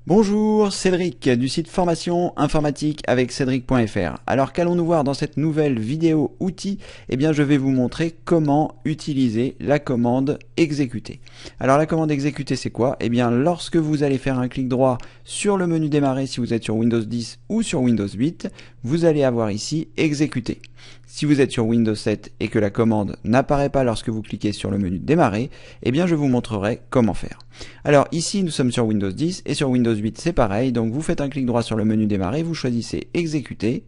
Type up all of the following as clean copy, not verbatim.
Bonjour, Cédric du site formation informatique avec cédric.fr. Alors qu'allons-nous voir dans cette nouvelle vidéo outil? Eh bien je vais vous montrer comment utiliser la commande exécuter. Alors la commande exécuter c'est quoi? Eh bien lorsque vous allez faire un clic droit sur le menu démarrer si vous êtes sur Windows 10 ou sur Windows 8, vous allez avoir ici exécuter. Si vous êtes sur Windows 7 et que la commande n'apparaît pas lorsque vous cliquez sur le menu démarrer, eh bien je vous montrerai comment faire. Alors ici nous sommes sur Windows 10 et sur Windows 8 c'est pareil, donc vous faites un clic droit sur le menu démarrer, vous choisissez exécuter.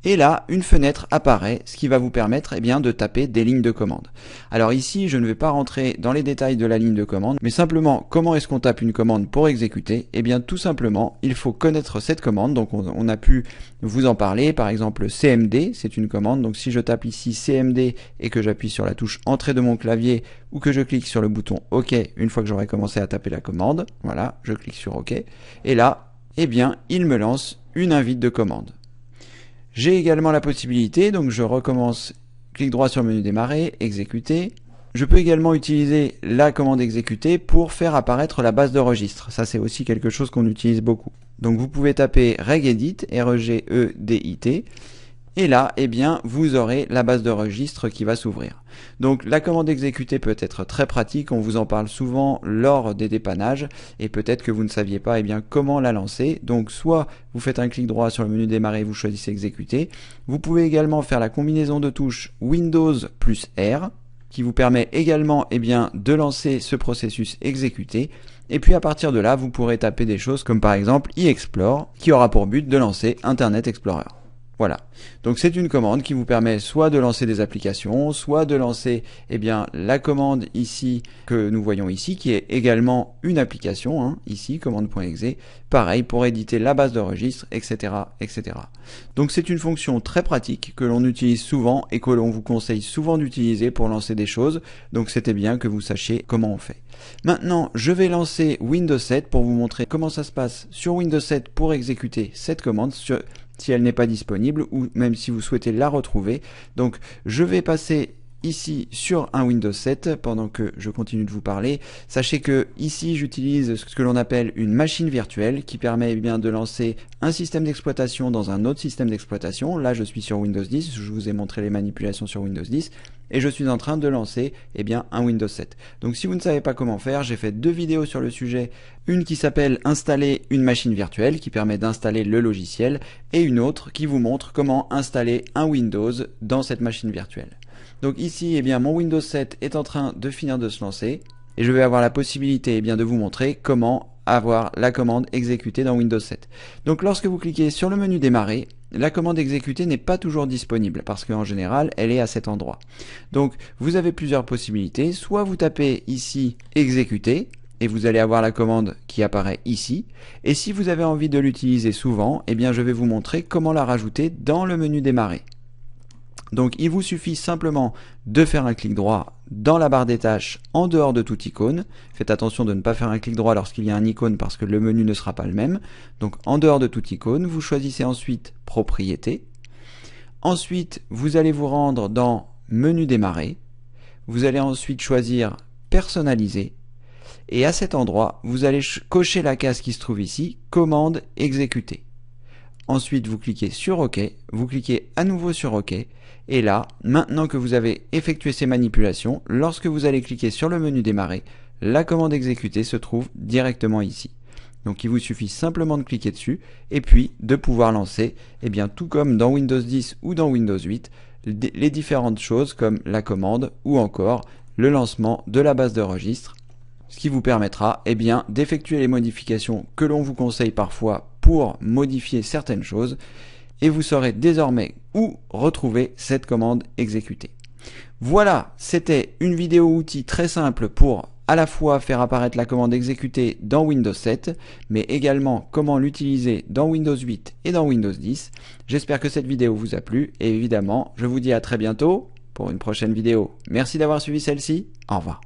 Et là, une fenêtre apparaît, ce qui va vous permettre de taper des lignes de commande. Alors ici, je ne vais pas rentrer dans les détails de la ligne de commande, mais simplement, comment est-ce qu'on tape une commande pour exécuter? Eh bien, tout simplement, il faut connaître cette commande. Donc, on a pu vous en parler. Par exemple, CMD, c'est une commande. Donc, si je tape ici CMD et que j'appuie sur la touche Entrée de mon clavier ou que je clique sur le bouton OK une fois que j'aurai commencé à taper la commande, voilà, je clique sur OK. Et là, il me lance une invite de commande. J'ai également la possibilité, donc je recommence, clic droit sur le menu démarrer, exécuter. Je peux également utiliser la commande exécuter pour faire apparaître la base de registre. Ça c'est aussi quelque chose qu'on utilise beaucoup. Donc vous pouvez taper regedit, R-E-G-E-D-I-T, et là, vous aurez la base de registre qui va s'ouvrir. Donc la commande exécuter peut être très pratique, on vous en parle souvent lors des dépannages, et peut-être que vous ne saviez pas comment la lancer. Donc soit vous faites un clic droit sur le menu démarrer, vous choisissez exécuter. Vous pouvez également faire la combinaison de touches Windows plus R, qui vous permet également de lancer ce processus exécuter. Et puis à partir de là, vous pourrez taper des choses comme par exemple eExplore, qui aura pour but de lancer Internet Explorer. Voilà, donc c'est une commande qui vous permet soit de lancer des applications, soit de lancer la commande ici que nous voyons ici, qui est également une application, ici, commande.exe, pareil pour éditer la base de registre, etc. etc. Donc c'est une fonction très pratique que l'on utilise souvent et que l'on vous conseille souvent d'utiliser pour lancer des choses, donc c'était bien que vous sachiez comment on fait. Maintenant, je vais lancer Windows 7 pour vous montrer comment ça se passe sur Windows 7 pour exécuter cette commande, si elle n'est pas disponible ou même si vous souhaitez la retrouver. Donc je vais passer ici sur un Windows 7 pendant que je continue de vous parler. Sachez que ici j'utilise ce que l'on appelle une machine virtuelle qui permet de lancer un système d'exploitation dans un autre système d'exploitation. Là je suis sur Windows 10, je vous ai montré les manipulations sur Windows 10 et je suis en train de lancer un Windows 7. Donc si vous ne savez pas comment faire, j'ai fait deux vidéos sur le sujet, une qui s'appelle installer une machine virtuelle qui permet d'installer le logiciel et une autre qui vous montre comment installer un Windows dans cette machine virtuelle. Donc ici, mon Windows 7 est en train de finir de se lancer et je vais avoir la possibilité de vous montrer comment avoir la commande exécutée dans Windows 7. Donc lorsque vous cliquez sur le menu démarrer, la commande exécutée n'est pas toujours disponible parce qu'en général, elle est à cet endroit. Donc vous avez plusieurs possibilités, soit vous tapez ici exécuter et vous allez avoir la commande qui apparaît ici. Et si vous avez envie de l'utiliser souvent, je vais vous montrer comment la rajouter dans le menu démarrer. Donc il vous suffit simplement de faire un clic droit dans la barre des tâches en dehors de toute icône. Faites attention de ne pas faire un clic droit lorsqu'il y a un icône parce que le menu ne sera pas le même. Donc en dehors de toute icône, vous choisissez ensuite propriétés. Ensuite, vous allez vous rendre dans menu démarrer. Vous allez ensuite choisir personnaliser. Et à cet endroit, vous allez cocher la case qui se trouve ici, commande exécuter. Ensuite, vous cliquez sur OK, vous cliquez à nouveau sur OK, et là, maintenant que vous avez effectué ces manipulations, lorsque vous allez cliquer sur le menu démarrer, la commande exécuter se trouve directement ici. Donc il vous suffit simplement de cliquer dessus, et puis de pouvoir lancer, tout comme dans Windows 10 ou dans Windows 8, les différentes choses comme la commande ou encore le lancement de la base de registre, ce qui vous permettra d'effectuer les modifications que l'on vous conseille parfois pour modifier certaines choses et vous saurez désormais où retrouver cette commande exécutée. Voilà, c'était une vidéo outil très simple pour à la fois faire apparaître la commande exécutée dans Windows 7, mais également comment l'utiliser dans Windows 8 et dans Windows 10. J'espère que cette vidéo vous a plu et évidemment, je vous dis à très bientôt pour une prochaine vidéo. Merci d'avoir suivi celle-ci. Au revoir.